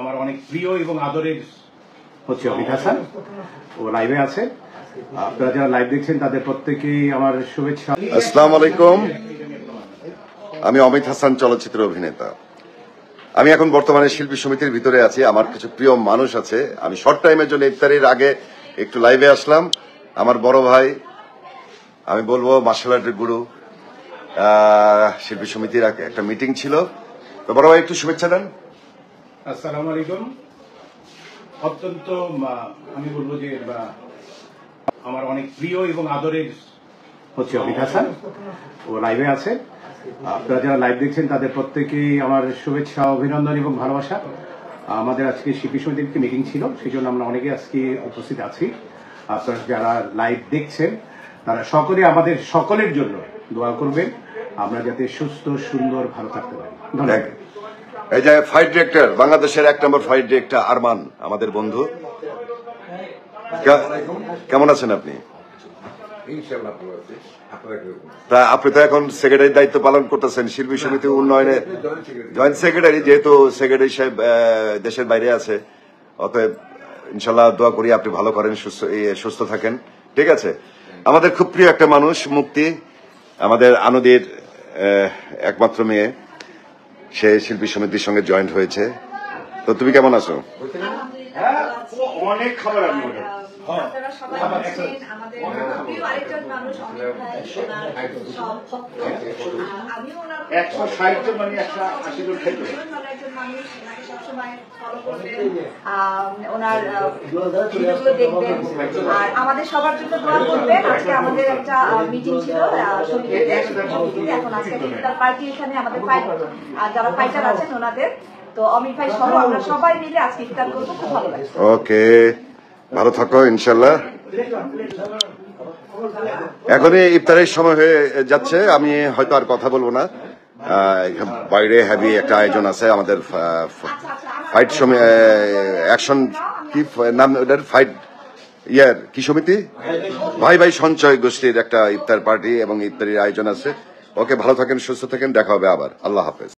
আমার অনেক প্রিয় এবং আদরের হচ্ছে অমিত হাসান, ও লাইভে আছে। আপনারা যারা লাইভ দেখছেন তাদের প্রত্যেকেই আমার শুভেচ্ছা। আসসালামু আলাইকুম। আমি অমিত হাসান, চলচ্চিত্র অভিনেতা। আমি এখন বর্তমানে শিল্পী সমিতির ভিতরে আছি। আমার কিছু প্রিয় মানুষ আছে। আমি শর্ট টাইমের জন্য ইফতারির আগে একটু লাইভে আসলাম। আমার বড় ভাই, আমি বলবো মার্শাল আর্টের গুরু, শিল্পী সমিতির একটা মিটিং ছিল, তো বড় ভাই একটু শুভেচ্ছা দেন। আসসালামু আলাইকুম। অত্যন্ত আমি বলবো যে আমার অনেক প্রিয় এবং আদরের হচ্ছে অমিত হাসান, ও লাইভে আছে। আপনারা যারা লাইভ দেখছেন তাদের প্রত্যেকেই আমার শুভেচ্ছা, অভিনন্দন এবং ভালোবাসা। আমাদের আজকে শিল্পী সমিতির একটি মিটিং ছিল, সেই জন্য আমরা অনেকে আজকে উপস্থিত আছি। আপনারা যারা লাইভ দেখছেন তারা সকলে আমাদের সকলের জন্য দোয়া করবেন, আমরা যাতে সুস্থ সুন্দর ভালো থাকতে পারি। ধন্যবাদ। এই যে ফাইট ডিরেক্টর, বাংলাদেশের 1 নম্বর ফাইট ডিরেক্টর আরমান, আমাদের বন্ধু। কেমন আছেন আপনি? তা আপনি তো এখন সেক্রেটারির দায়িত্ব পালন করতেছেন শিল্পী সমিতি উন্নয়নে, জয়েন্ট সেক্রেটারি, যেহেতু সেক্রেটারি সাহেব দেশের বাইরে আছে, অতএব ইনশাল্লাহ দোয়া করি আপনি ভালো করেন, সুস্থ থাকেন। ঠিক আছে। আমাদের খুব প্রিয় একটা মানুষ মুক্তি, আমাদের আনন্দের একমাত্র মেয়ে, সে শিল্পী সমিতির সঙ্গে জয়েন্ট হয়েছে। তো তুমি কেমন আছো? অনেক খাবার আমি আপনারা সবাই জানেন আমাদের প্রিয় আরেকজন মানুষ অমিত ভাই, আমিও ওনার 160 জন মানে 180 জন খেতে একজন মানুষ, ওনাকে সবসময় ফলো করবেন, ওনার ভিডিওগুলো দেখবেন আর আমাদের সবার জন্য দোয়া করবেন। আজকে আমাদের একটা মিটিং ছিল সমিতিতে, এখন আজকে ইফতার পার্টি, এখানে আমাদের যারা ফাইটার আছেন ওনাদের, তো অমিত ভাই সহ আমরা সবাই মিলে আজকে ইফতার করবো, খুব ভালো লাগছে। ওকে, ভালো থাকো ইনশাল্লাহ। এখনই ইফতারের সময় হয়ে যাচ্ছে, আমি হয়তো আর কথা বলবো না। বাইরে হেভি একটা আয়োজন আছে আমাদের, ফাইট অ্যাকশন কি নাম ওটার, ফাইট কি সমিতি, ভাই ভাই সঞ্চয় গোষ্ঠীর একটা ইফতার পার্টি এবং ইফতারির আয়োজন আছে। ওকে, ভালো থাকেন, সুস্থ থাকেন, দেখা হবে আবার। আল্লাহ হাফেজ।